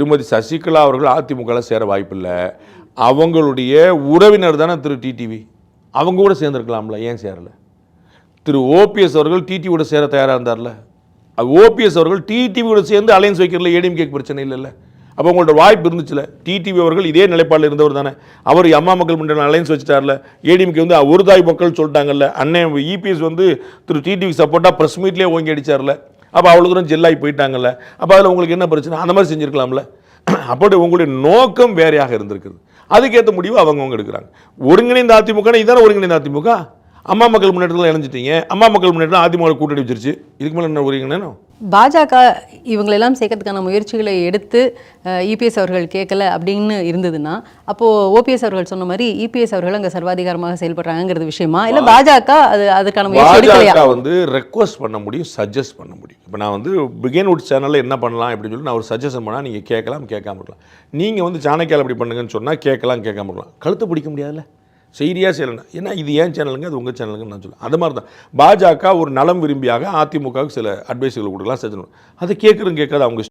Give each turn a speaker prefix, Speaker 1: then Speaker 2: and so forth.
Speaker 1: திருமதி சசிகலா அவர்கள் அதிமுகவில் சேர வாய்ப்பில்லை. அவங்களுடைய உறவினர் தானே திரு டிடிவி, அவங்க கூட சேர்ந்துருக்கலாம்ல, ஏன் சேரலை? திரு ஓபிஎஸ் அவர்கள் டிடிவியோட சேர தயாராக இருந்தார்ல, ஓபிஎஸ் அவர்கள் டிடிவியோட சேர்ந்து அலையன்ஸ் வைக்கிறதுல ஏடிஎம்கே பிரச்சனை இல்லைல்ல. அப்போ உங்களோட வாய்ப்பு இருந்துச்சுல. டிடிவி அவர்கள் இதே நிலைப்பாடில் இருந்தவர் தானே. அவர் அம்மா மக்கள் முன்னேற்ற அலையன்ஸ் வச்சுட்டார்ல. ஏடிஎம்கே வந்து ஒரு தாய் மக்கள் சொல்லிட்டாங்கல்ல. அண்ணன் இபிஎஸ் வந்து திரு டிடிவி சப்போர்ட்டாக ப்ரெஸ் மீட்லேயே ஓங்கி அடித்தார்ல. அப்போ அவ்வளோ தூரம் ஜெல்லாகி போயிட்டாங்கல்ல. அப்போ அதில் உங்களுக்கு என்ன பிரச்சனை? அந்த மாதிரி செஞ்சுருக்கலாம்ல. அப்படி உங்களுடைய நோக்கம் வேறையாக இருந்திருக்குது. அதுக்கேற்ற முடிவு அவங்கவுங்க எடுக்கிறாங்க. ஒருங்கிணைந்த அதிமுக இதான ஒருங்கிணைந்த அதிமுக. அம்மா மக்கள் முன்னேற்றத்தில் இணைஞ்சிட்டீங்க. அம்மா மக்கள் முன்னேற்றம் அதிமுக கூட்டணி வச்சிருச்சு. இதுக்கு மேலே என்ன ஒருங்கிணைணும்?
Speaker 2: பாஜக இவங்களெல்லாம் சேர்க்கறதுக்கான முயற்சிகளை எடுத்து இபிஎஸ் அவர்கள் கேட்கல அப்படின்னு இருந்ததுன்னா, அப்போது ஓபிஎஸ் அவர்கள் சொன்ன மாதிரி இபிஎஸ் அவர்கள் அங்கே சர்வாதிகாரமாக செயல்படுறாங்கிறது விஷயமா, இல்லை பாஜக அதுக்கான முயற்சி எடுக்கலையா?
Speaker 1: பாஜக வந்து ரெக்வஸ்ட் பண்ண முடியும், சஜஸ்ட் பண்ண முடியும். இப்போ நான் வந்து பிகின்வுட் சேனலில் என்ன பண்ணலாம் அப்படின்னு சொல்லி நான் ஒரு சஜஷன் பண்ணால் நீங்கள் கேட்கலாம், கேட்காம இருக்கலாம். நீங்கள் வந்து சாணக்கியால் அப்படி பண்ணுங்கன்னு சொன்னால் கேட்கலாம், கேட்காம இருக்கலாம். கழுத்தை பிடிக்க முடியாதுல்ல, செய்தியாக செய்யலைன்னா. ஏன்னா இது ஏன் சேனலுங்க, அது உங்கள் சேனலுங்கன்னு நான் சொல்லுவேன். அது மாதிரி தான் பாஜக ஒரு நலம் விரும்பியாக அதிமுகவுக்கு சில அட்வைஸுகள் கொடுக்கலாம், செஞ்சணும். அதை கேட்குறதும் கேட்காது அவங்க